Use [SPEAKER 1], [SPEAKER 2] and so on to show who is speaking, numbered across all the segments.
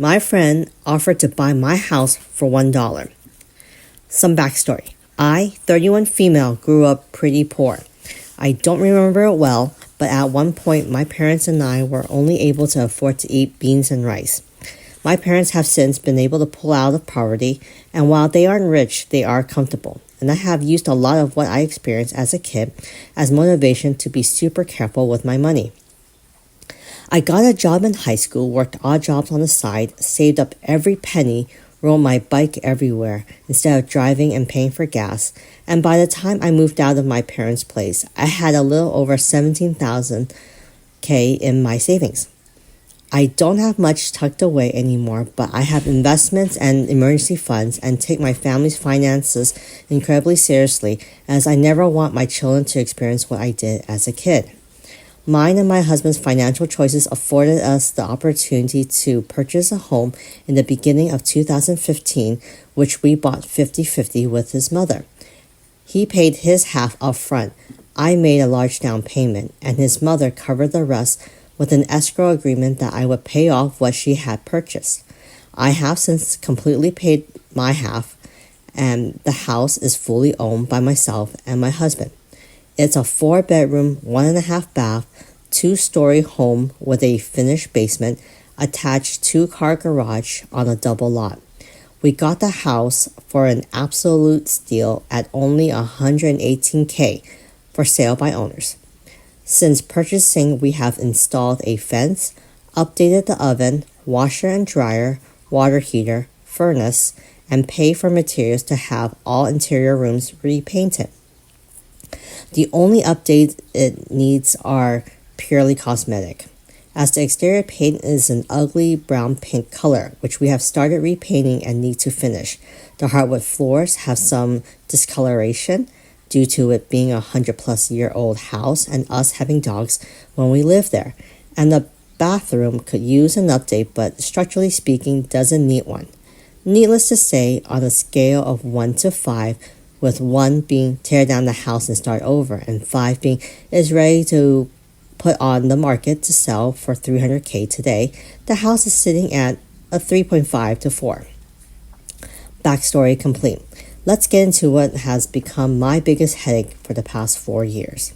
[SPEAKER 1] My friend offered to buy my house for $1. Some backstory. I, 31 female, grew up pretty poor. I don't remember it well, but at one point my parents and I were only able to afford to eat beans and rice. My parents have since been able to pull out of poverty, and while they aren't rich, they are comfortable. And I have used a lot of what I experienced as a kid as motivation to be super careful with my money. I got a job in high school, worked odd jobs on the side, saved up every penny, rode my bike everywhere instead of driving and paying for gas, and by the time I moved out of my parents' place, I had a little over $17,000 in my savings. I don't have much tucked away anymore, but I have investments and emergency funds and take my family's finances incredibly seriously, as I never want my children to experience what I did as a kid. Mine and my husband's financial choices afforded us the opportunity to purchase a home in the beginning of 2015, which we bought 50-50 with his mother. He paid his half up front. I made a large down payment, and his mother covered the rest with an escrow agreement that I would pay off what she had purchased. I have since completely paid my half, and the house is fully owned by myself and my husband. It's a 4-bedroom, 1.5 bath, 2-story home with a finished basement, attached 2-car garage on a double lot. We got the house for an absolute steal at only $118,000 for sale by owners. Since purchasing, we have installed a fence, updated the oven, washer and dryer, water heater, furnace, and paid for materials to have all interior rooms repainted. The only updates it needs are purely cosmetic, as the exterior paint is an ugly brown-pink color, which we have started repainting and need to finish. The hardwood floors have some discoloration due to it being a 100-plus-year-old house and us having dogs when we live there. And the bathroom could use an update, but structurally speaking, doesn't need one. Needless to say, on a scale of 1 to 5, with 1 being tear down the house and start over, and 5 being is ready to put on the market to sell for $300,000 today, the house is sitting at a 3.5 to 4. Backstory complete. Let's get into what has become my biggest headache for the past 4 years.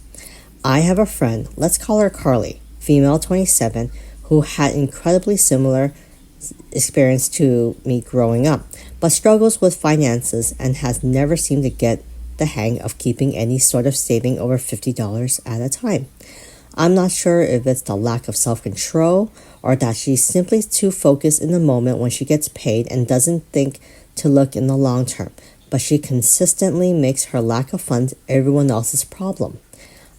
[SPEAKER 1] I have a friend, let's call her Carly, female 27, who had incredibly similar experience to me growing up, but struggles with finances and has never seemed to get the hang of keeping any sort of saving over $50 at a time. I'm not sure if it's the lack of self-control or that she's simply too focused in the moment when she gets paid and doesn't think to look in the long term, but she consistently makes her lack of funds everyone else's problem.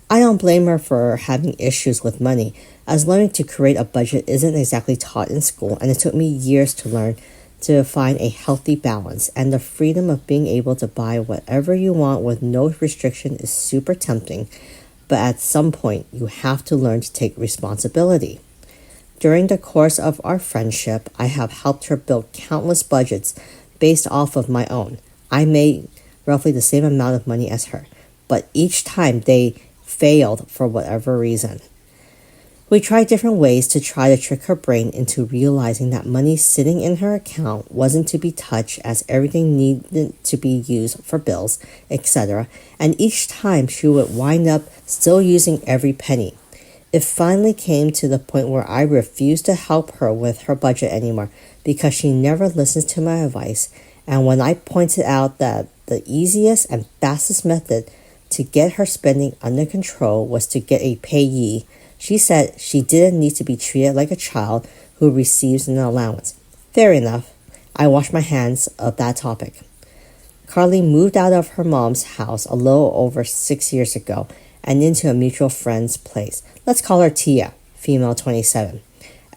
[SPEAKER 1] I don't blame her for having issues with money, as learning to create a budget isn't exactly taught in school, and it took me years to learn to find a healthy balance, and the freedom of being able to buy whatever you want with no restriction is super tempting, but at some point you have to learn to take responsibility. During the course of our friendship, I have helped her build countless budgets based off of my own. I made roughly the same amount of money as her, but each time they failed for whatever reason. We tried different ways to try to trick her brain into realizing that money sitting in her account wasn't to be touched, as everything needed to be used for bills, etc., and each time she would wind up still using every penny. It finally came to the point where I refused to help her with her budget anymore because she never listens to my advice, and when I pointed out that the easiest and fastest method to get her spending under control was to get a payee, she said she didn't need to be treated like a child who receives an allowance. Fair enough. I washed my hands of that topic. Carly moved out of her mom's house a little over 6 years ago and into a mutual friend's place. Let's call her Tia, female 27.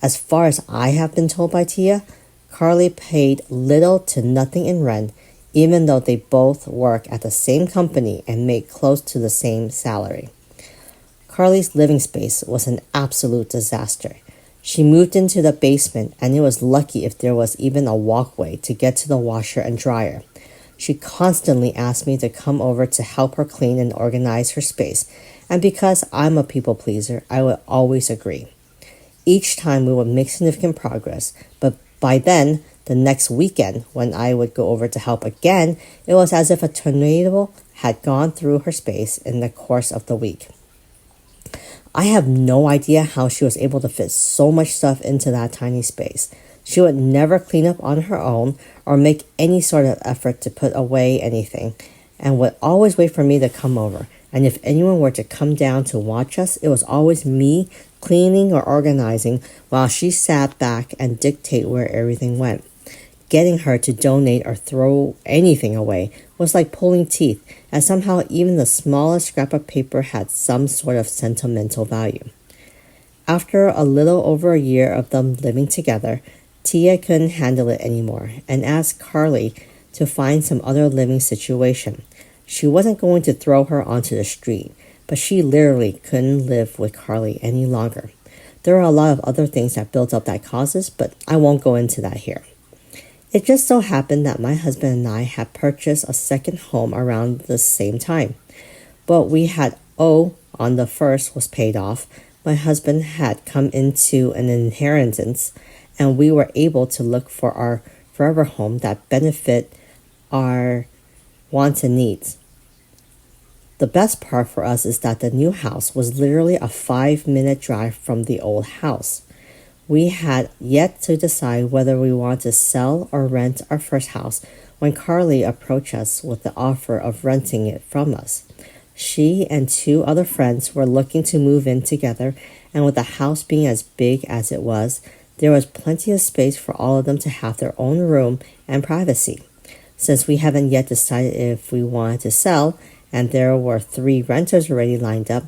[SPEAKER 1] As far as I have been told by Tia, Carly paid little to nothing in rent, even though they both work at the same company and make close to the same salary. Carly's living space was an absolute disaster. She moved into the basement, and it was lucky if there was even a walkway to get to the washer and dryer. She constantly asked me to come over to help her clean and organize her space, and because I'm a people pleaser, I would always agree. Each time we would make significant progress, but By then, the next weekend, when I would go over to help again, it was as if a tornado had gone through her space in the course of the week. I have no idea how she was able to fit so much stuff into that tiny space. She would never clean up on her own or make any sort of effort to put away anything, and would always wait for me to come over. And if anyone were to come down to watch us, it was always me cleaning or organizing while she sat back and dictate where everything went. Getting her to donate or throw anything away was like pulling teeth, and somehow even the smallest scrap of paper had some sort of sentimental value. After a little over a year of them living together, Tia couldn't handle it anymore and asked Carly to find some other living situation. She wasn't going to throw her onto the street, but she literally couldn't live with Carly any longer. There are a lot of other things that built up that causes, but I won't go into that here. It just so happened that my husband and I had purchased a second home around the same time. But we had on the first was paid off. My husband had come into an inheritance, and we were able to look for our forever home that benefit our wants and needs. The best part for us is that the new house was literally a 5-minute drive from the old house. We had yet to decide whether we wanted to sell or rent our first house when Carly approached us with the offer of renting it from us. She and 2 other friends were looking to move in together, and with the house being as big as it was, there was plenty of space for all of them to have their own room and privacy. Since we haven't yet decided if we wanted to sell, and there were 3 renters already lined up,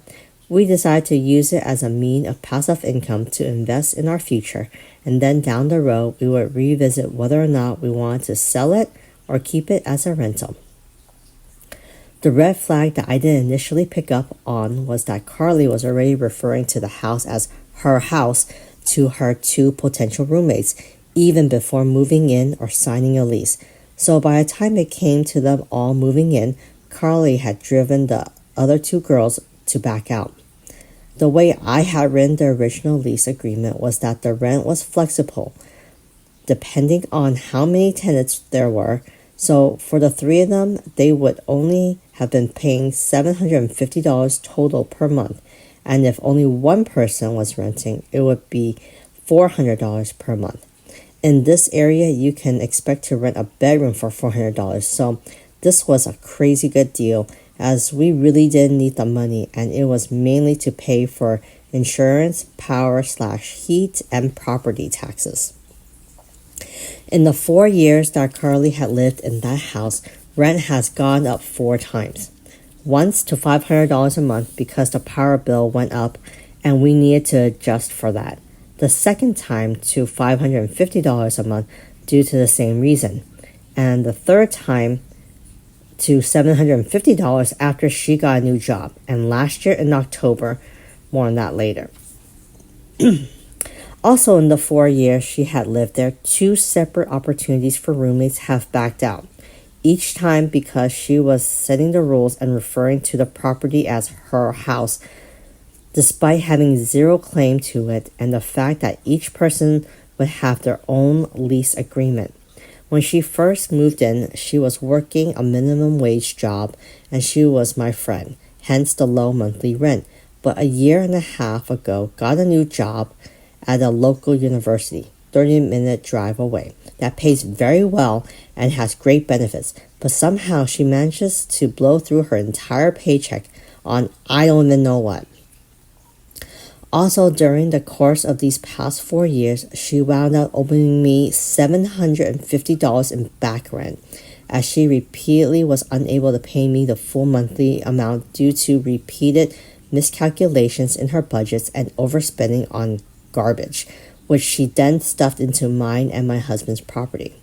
[SPEAKER 1] we decided to use it as a means of passive income to invest in our future, and then down the road we would revisit whether or not we wanted to sell it or keep it as a rental. The red flag that I didn't initially pick up on was that Carly was already referring to the house as her house to her 2 potential roommates, even before moving in or signing a lease. So by the time it came to them all moving in, Carly had driven the other 2 girls to back out. The way I had written the original lease agreement was that the rent was flexible, depending on how many tenants there were. So for the 3 of them, they would only have been paying $750 total per month. And if only one person was renting, it would be $400 per month. In this area, you can expect to rent a bedroom for $400. So this was a crazy good deal, as we really didn't need the money, and it was mainly to pay for insurance, power/heat, and property taxes. In the 4 years that Carly had lived in that house, rent has gone up 4 times. Once to $500 a month because the power bill went up and we needed to adjust for that. The second time to $550 a month due to the same reason. And the third time to $750 after she got a new job. And last year in October, more on that later. Also in the 4 years she had lived there, 2 separate opportunities for roommates have backed out. Each time because she was setting the rules and referring to the property as her house, despite having 0 claim to it, and the fact that each person would have their own lease agreement. When she first moved in, she was working a minimum wage job, and she was my friend, hence the low monthly rent. But a year and a half ago, got a new job at a local university, 30-minute drive away, that pays very well and has great benefits. But somehow she manages to blow through her entire paycheck on I don't even know what. Also, during the course of these past 4 years, she wound up owing me $750 in back rent, as she repeatedly was unable to pay me the full monthly amount due to repeated miscalculations in her budgets and overspending on garbage, which she then stuffed into mine and my husband's property.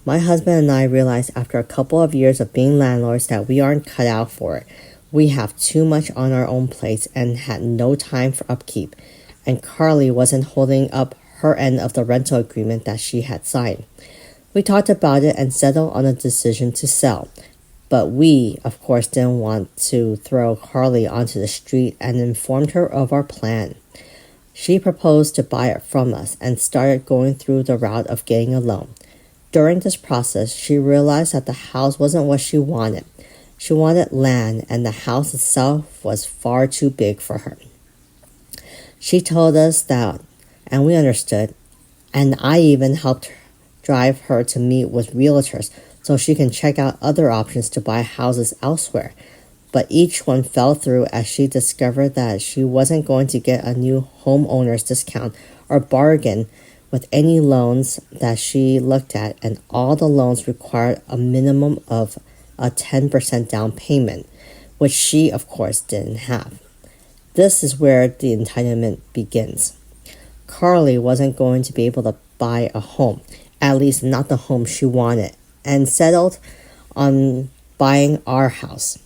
[SPEAKER 1] My husband and I realized after a couple of years of being landlords that we aren't cut out for it. We have too much on our own plates and had no time for upkeep, and Carly wasn't holding up her end of the rental agreement that she had signed. We talked about it and settled on a decision to sell, but we, of course, didn't want to throw Carly onto the street and informed her of our plan. She proposed to buy it from us and started going through the route of getting a loan. During this process, she realized that the house wasn't what she wanted. She wanted land, and the house itself was far too big for her. She told us that, and we understood, and I even helped drive her to meet with realtors so she can check out other options to buy houses elsewhere. But each one fell through as she discovered that she wasn't going to get a new homeowner's discount or bargain with any loans that she looked at, and all the loans required a minimum of a 10% down payment, which she, of course, didn't have. This is where the entitlement begins. Carly wasn't going to be able to buy a home, at least not the home she wanted, and settled on buying our house.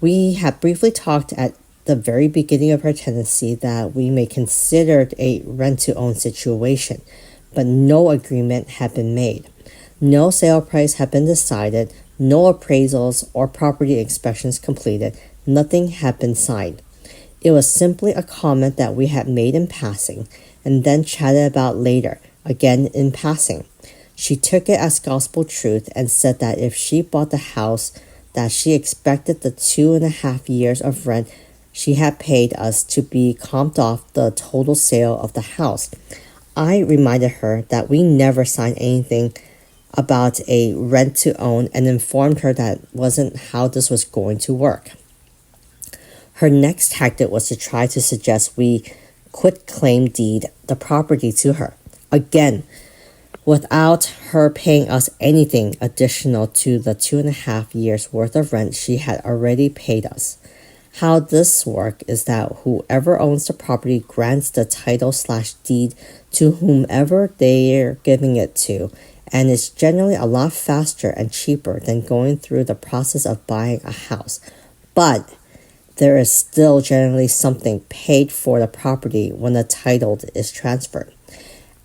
[SPEAKER 1] We had briefly talked at the very beginning of her tenancy that we may consider a rent-to-own situation, but no agreement had been made. No sale price had been decided, no appraisals or property inspections completed, nothing had been signed. It was simply a comment that we had made in passing and then chatted about later, again in passing. She took it as gospel truth and said that if she bought the house, that she expected the 2.5 years of rent she had paid us to be comped off the total sale of the house. I reminded her that we never signed anything about a rent-to-own and informed her that wasn't how this was going to work. Her next tactic was to try to suggest we quit-claim deed the property to her. Again, without her paying us anything additional to the 2.5 years worth of rent she had already paid us. How this works is that whoever owns the property grants the title/deed to whomever they're giving it to, and it's generally a lot faster and cheaper than going through the process of buying a house. But there is still generally something paid for the property when the title is transferred.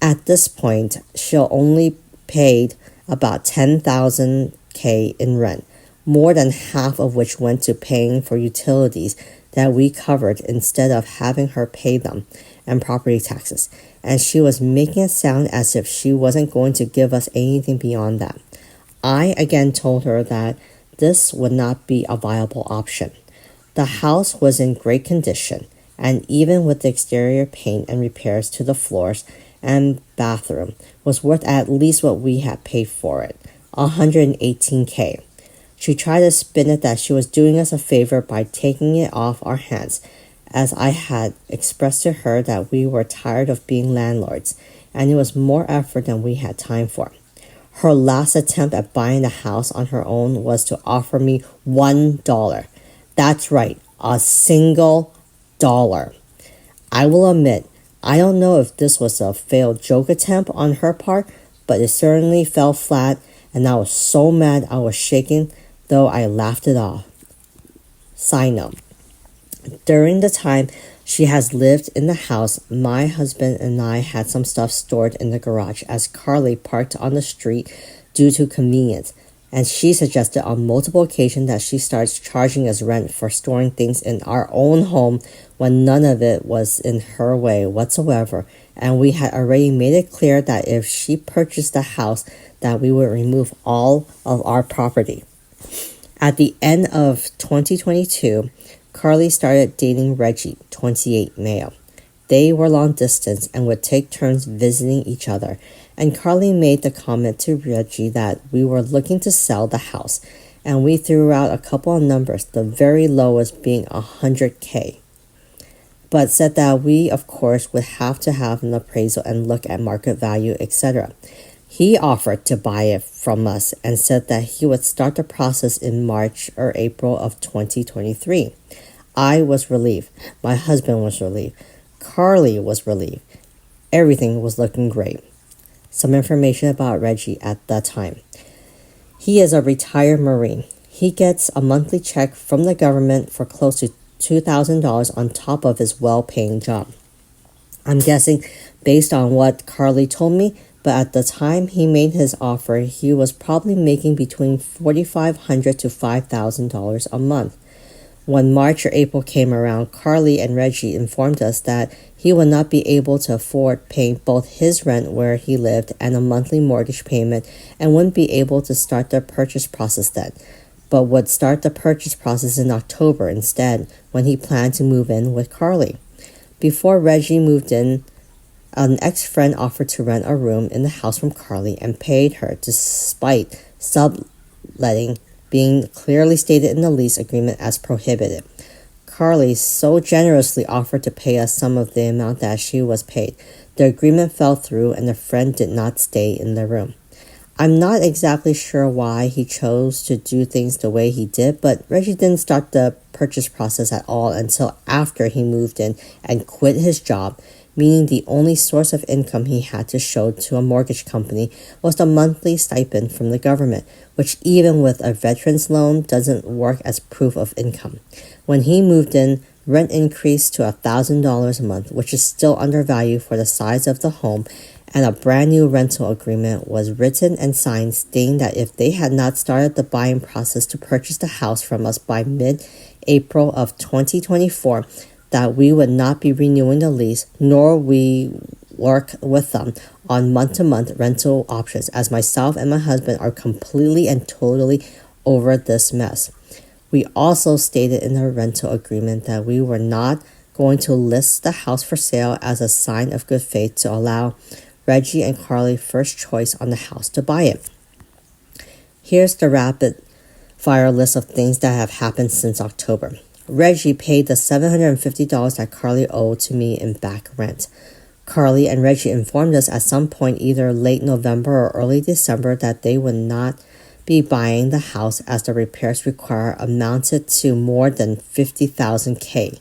[SPEAKER 1] At this point, she'll only paid about $10,000 in rent, more than half of which went to paying for utilities that we covered instead of having her pay them, and property taxes. And she was making it sound as if she wasn't going to give us anything beyond that. I again told her that this would not be a viable option. The house was in great condition, and even with the exterior paint and repairs to the floors and bathroom, was worth at least what we had paid for it, $118,000. She tried to spin it that she was doing us a favor by taking it off our hands, as I had expressed to her that we were tired of being landlords, and it was more effort than we had time for. Her last attempt at buying the house on her own was to offer me $1. That's right, a single dollar. I will admit, I don't know if this was a failed joke attempt on her part, but it certainly fell flat, and I was so mad I was shaking, though I laughed it off. Side note. During the time she has lived in the house, my husband and I had some stuff stored in the garage as Carly parked on the street due to convenience, and she suggested on multiple occasions that she starts charging us rent for storing things in our own home when none of it was in her way whatsoever, and we had already made it clear that if she purchased the house that we would remove all of our property. At the end of 2022, Carly started dating Reggie, 28 male. They were long distance and would take turns visiting each other, and Carly made the comment to Reggie that we were looking to sell the house, and we threw out a couple of numbers, the very lowest being $100,000, but said that we, of course, would have to have an appraisal and look at market value, etc. He offered to buy it from us and said that he would start the process in March or April of 2023. I was relieved. My husband was relieved. Carly was relieved. Everything was looking great. Some information about Reggie at that time. He is a retired Marine. He gets a monthly check from the government for close to $2,000 on top of his well-paying job. I'm guessing based on what Carly told me, but at the time he made his offer, he was probably making between $4,500 to $5,000 a month. When March or April came around, Carly and Reggie informed us that he would not be able to afford paying both his rent where he lived and a monthly mortgage payment and wouldn't be able to start the purchase process then, but would start the purchase process in October instead when he planned to move in with Carly. Before Reggie moved in, an ex-friend offered to rent a room in the house from Carly and paid her despite subletting being clearly stated in the lease agreement as prohibited. Carly so generously offered to pay us some of the amount that she was paid. The agreement fell through and the friend did not stay in the room. I'm not exactly sure why he chose to do things the way he did, but Reggie didn't start the purchase process at all until after he moved in and quit his job, meaning the only source of income he had to show to a mortgage company was the monthly stipend from the government, which even with a veteran's loan doesn't work as proof of income. When he moved in, rent increased to $1,000 a month, which is still undervalued for the size of the home, and a brand new rental agreement was written and signed stating that if they had not started the buying process to purchase the house from us by mid-April of 2024, that we would not be renewing the lease, nor we work with them on month-to-month rental options, as myself and my husband are completely and totally over this mess. We also stated in the rental agreement that we were not going to list the house for sale as a sign of good faith to allow Reggie and Carly first choice on the house to buy it. Here's the rapid fire list of things that have happened since October. Reggie paid the $750 that Carly owed to me in back rent. Carly and Reggie informed us at some point either late November or early December that they would not be buying the house as the repairs required amounted to more than $50,000.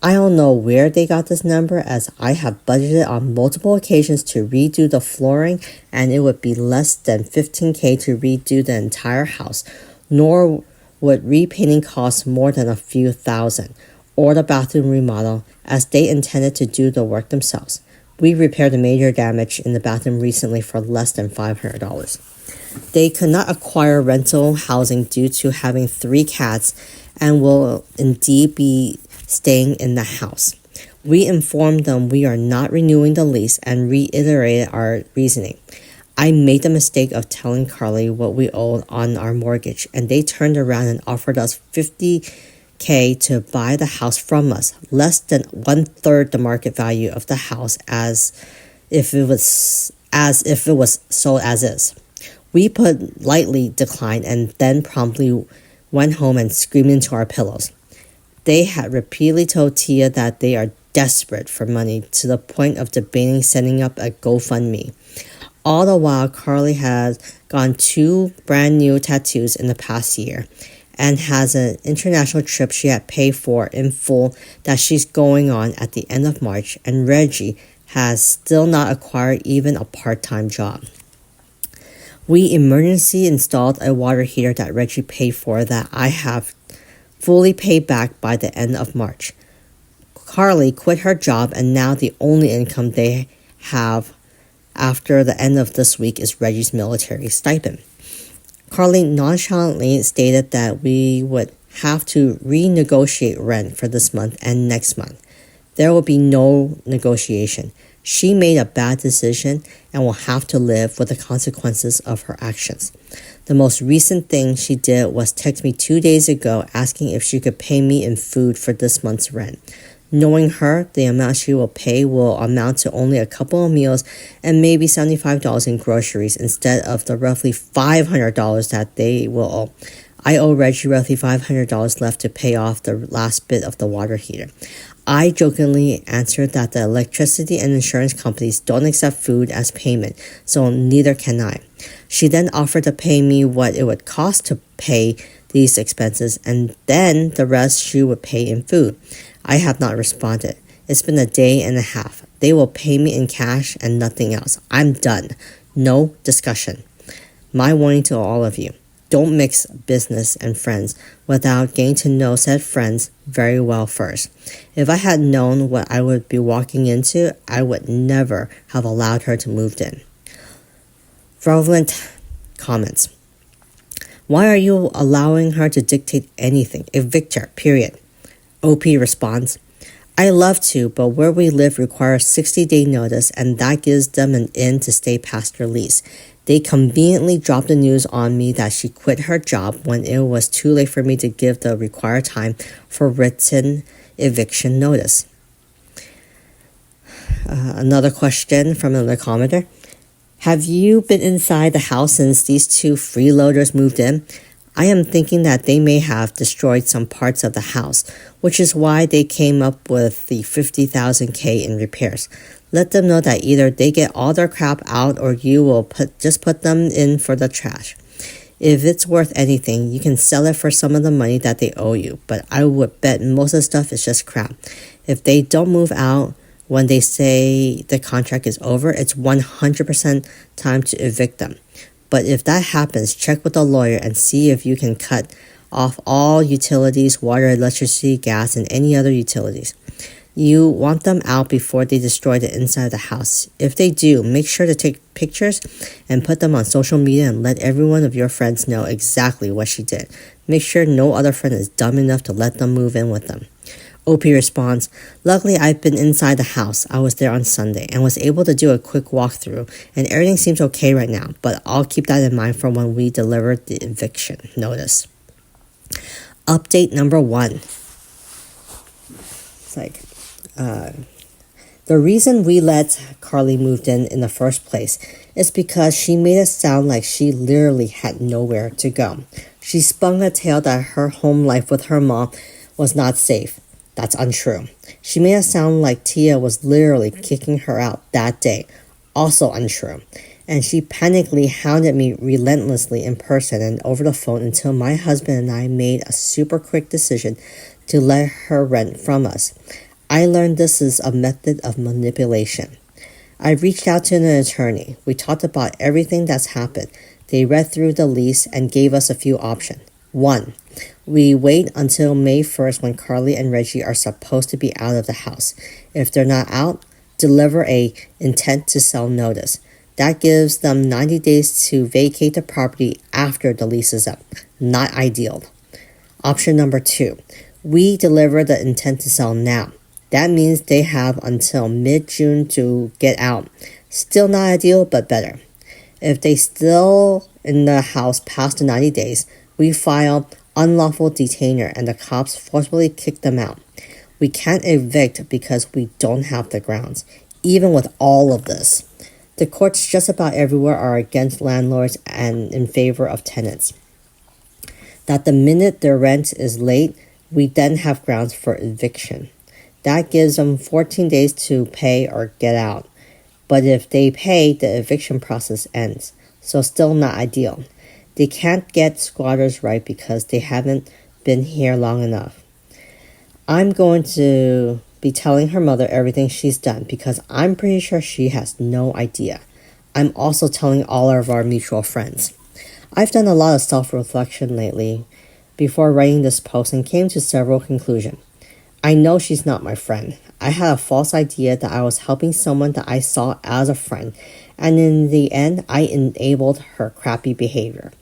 [SPEAKER 1] I don't know where they got this number, as I have budgeted on multiple occasions to redo the flooring and it would be less than $15,000 to redo the entire house, nor would repainting cost more than a few thousand, or the bathroom remodel, as they intended to do the work themselves. We repaired the major damage in the bathroom recently for less than $500. They could not acquire rental housing due to having 3 cats and will indeed be staying in the house. We informed them we are not renewing the lease and reiterated our reasoning. I made the mistake of telling Carly what we owed on our mortgage, and they turned around and offered us $50,000 to buy the house from us, less than 1/3 the market value of the house, as if it was sold as is. We politely declined and then promptly went home and screamed into our pillows. They had repeatedly told Tia that they are desperate for money to the point of debating setting up a GoFundMe. All the while, Carly has gotten 2 brand new tattoos in the past year and has an international trip she had paid for in full that she's going on at the end of March, and Reggie has still not acquired even a part-time job. We emergency installed a water heater that Reggie paid for that I have fully paid back by the end of March. Carly quit her job, and now the only income they have after the end of this week is Reggie's military stipend. Carly nonchalantly stated that we would have to renegotiate rent for this month and next month. There will be no negotiation. She made a bad decision and will have to live with the consequences of her actions. The most recent thing she did was text me 2 days ago asking if she could pay me in food for this month's rent. Knowing her, the amount she will pay will amount to only a couple of meals and maybe $75 in groceries instead of the roughly $500 that they will owe. I owe Reggie roughly $500 left to pay off the last bit of the water heater. I jokingly answered that the electricity and insurance companies don't accept food as payment, so neither can I. She then offered to pay me what it would cost to pay these expenses, and then the rest she would pay in food. I have not responded. It's been a day and a half. They will pay me in cash and nothing else. I'm done. No discussion. My warning to all of you: don't mix business and friends without getting to know said friends very well first. If I had known what I would be walking into, I would never have allowed her to move in. Relevant comments. Why are you allowing her to dictate anything? Evict her, period. OP responds, I love to, but where we live requires 60-day notice, and that gives them an in to stay past their lease. They conveniently dropped the news on me that she quit her job when it was too late for me to give the required time for written eviction notice. Another question from another commenter. Have you been inside the house since these two freeloaders moved in? I am thinking that they may have destroyed some parts of the house, which is why they came up with the $50,000 in repairs. Let them know that either they get all their crap out or you will just put them in for the trash. If it's worth anything, you can sell it for some of the money that they owe you, but I would bet most of the stuff is just crap. If they don't move out when they say the contract is over, it's 100% time to evict them. But if that happens, check with a lawyer and see if you can cut off all utilities, water, electricity, gas, and any other utilities. You want them out before they destroy the inside of the house. If they do, make sure to take pictures and put them on social media and let every one of your friends know exactly what she did. Make sure no other friend is dumb enough to let them move in with them. OP responds, luckily I've been inside the house. I was there on Sunday and was able to do a quick walkthrough, and everything seems okay right now, but I'll keep that in mind for when we deliver the eviction notice. Update number 1. It's like, the reason we let Carly move in the first place is because she made it sound like she literally had nowhere to go. She spun a tale that her home life with her mom was not safe. That's untrue. She made it sound like Tia was literally kicking her out that day. Also untrue. And she panically hounded me relentlessly in person and over the phone until my husband and I made a super quick decision to let her rent from us. I learned this is a method of manipulation. I reached out to an attorney. We talked about everything that's happened. They read through the lease and gave us a few options. 1. We wait until May 1st when Carly and Reggie are supposed to be out of the house. If they're not out, deliver a intent to sell notice. That gives them 90 days to vacate the property after the lease is up. Not ideal. Option number 2. We deliver the intent to sell now. That means they have until mid-June to get out. Still not ideal, but better. If they still in the house past the 90 days, we file unlawful detainer and the cops forcibly kick them out. We can't evict because we don't have the grounds. Even with all of this, the courts just about everywhere are against landlords and in favor of tenants. That the minute their rent is late, we then have grounds for eviction. That gives them 14 days to pay or get out. But if they pay, the eviction process ends. So still not ideal. They can't get squatters right because they haven't been here long enough. I'm going to be telling her mother everything she's done because I'm pretty sure she has no idea. I'm also telling all of our mutual friends. I've done a lot of self-reflection lately before writing this post and came to several conclusions. I know she's not my friend. I had a false idea that I was helping someone that I saw as a friend, and in the end, I enabled her crappy behavior.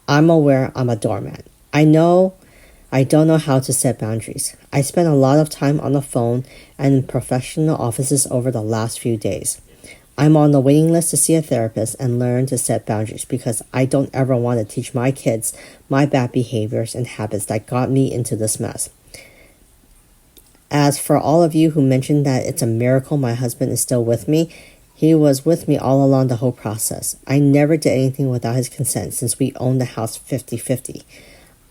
[SPEAKER 1] I'm aware I'm a doormat. I don't know how to set boundaries. I spent a lot of time on the phone and in professional offices over the last few days. I'm on the waiting list to see a therapist and learn to set boundaries because I don't ever want to teach my kids my bad behaviors and habits that got me into this mess. As for all of you who mentioned that it's a miracle my husband is still with me, he was with me all along the whole process. I never did anything without his consent since we owned the house 50-50.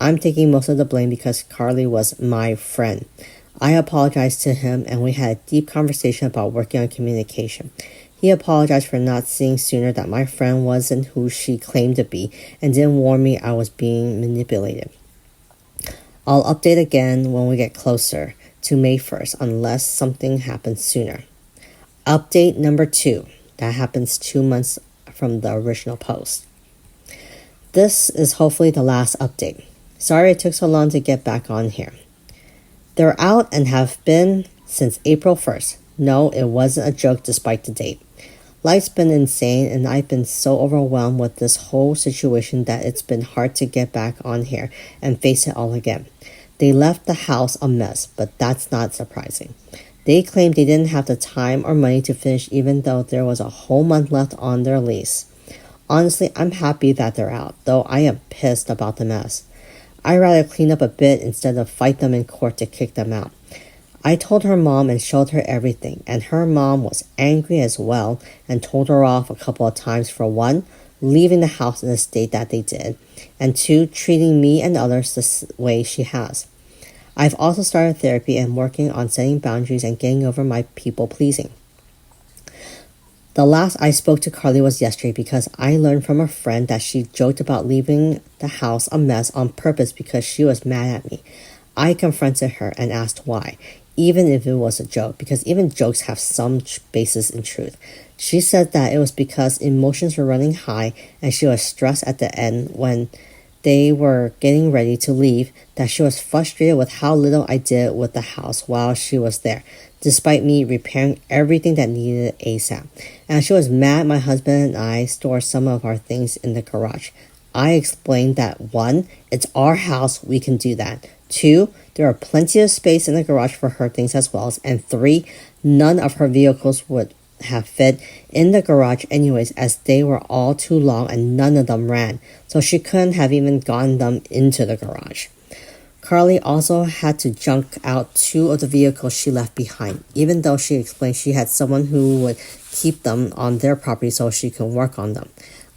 [SPEAKER 1] I'm taking most of the blame because Carly was my friend. I apologized to him and we had a deep conversation about working on communication. He apologized for not seeing sooner that my friend wasn't who she claimed to be and didn't warn me I was being manipulated. I'll update again when we get closer to May 1st unless something happens sooner. Update number 2. That happens 2 months from the original post. This is hopefully the last update. Sorry it took so long to get back on here. They're out and have been since April 1st. No, it wasn't a joke despite the date. Life's been insane and I've been so overwhelmed with this whole situation that it's been hard to get back on here and face it all again. They left the house a mess, but that's not surprising. They claimed they didn't have the time or money to finish even though there was a whole month left on their lease. Honestly, I'm happy that they're out, though I am pissed about the mess. I'd rather clean up a bit instead of fight them in court to kick them out. I told her mom and showed her everything, and her mom was angry as well and told her off a couple of times for one, leaving the house in the state that they did, and two, treating me and others the way she has. I've also started therapy and working on setting boundaries and getting over my people-pleasing. The last I spoke to Carly was yesterday because I learned from a friend that she joked about leaving the house a mess on purpose because she was mad at me. I confronted her and asked why, even if it was a joke, because even jokes have some basis in truth. She said that it was because emotions were running high and she was stressed at the end when they were getting ready to leave, that she was frustrated with how little I did with the house while she was there, despite me repairing everything that needed ASAP. And she was mad my husband and I stored some of our things in the garage. I explained that 1, it's our house, we can do that. 2, there are plenty of space in the garage for her things as well. And 3, none of her vehicles would have fit in the garage anyways, as they were all too long and none of them ran, so she couldn't have even gotten them into the garage. Carly also had to junk out 2 of the vehicles she left behind, even though she explained she had someone who would keep them on their property so she can work on them.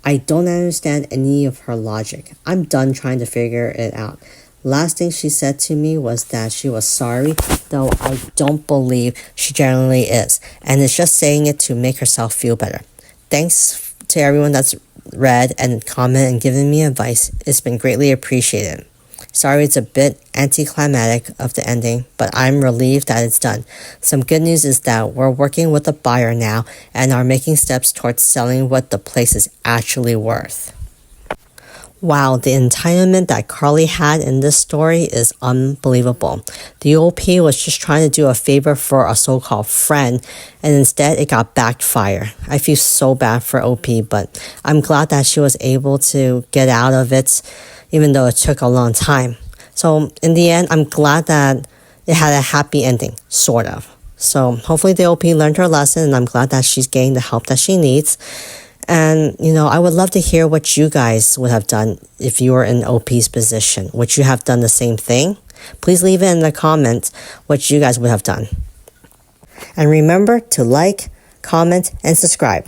[SPEAKER 1] I don't understand any of her logic. I'm done trying to figure it out. Last thing she said to me was that she was sorry, though I don't believe she generally is, and is just saying it to make herself feel better. Thanks to everyone that's read and commented and given me advice. It's been greatly appreciated. Sorry it's a bit anticlimactic of the ending, but I'm relieved that it's done. Some good news is that we're working with a buyer now and are making steps towards selling what the place is actually worth. Wow, the entitlement that Carly had in this story is unbelievable. The OP was just trying to do a favor for a so-called friend, and instead it got backfire. I feel so bad for OP, but I'm glad that she was able to get out of it, even though it took a long time. So in the end, I'm glad that it had a happy ending, sort of. So hopefully the OP learned her lesson, and I'm glad that she's getting the help that she needs. And, I would love to hear what you guys would have done if you were in OP's position. Would you have done the same thing? Please leave it in the comments what you guys would have done. And remember to like, comment, and subscribe.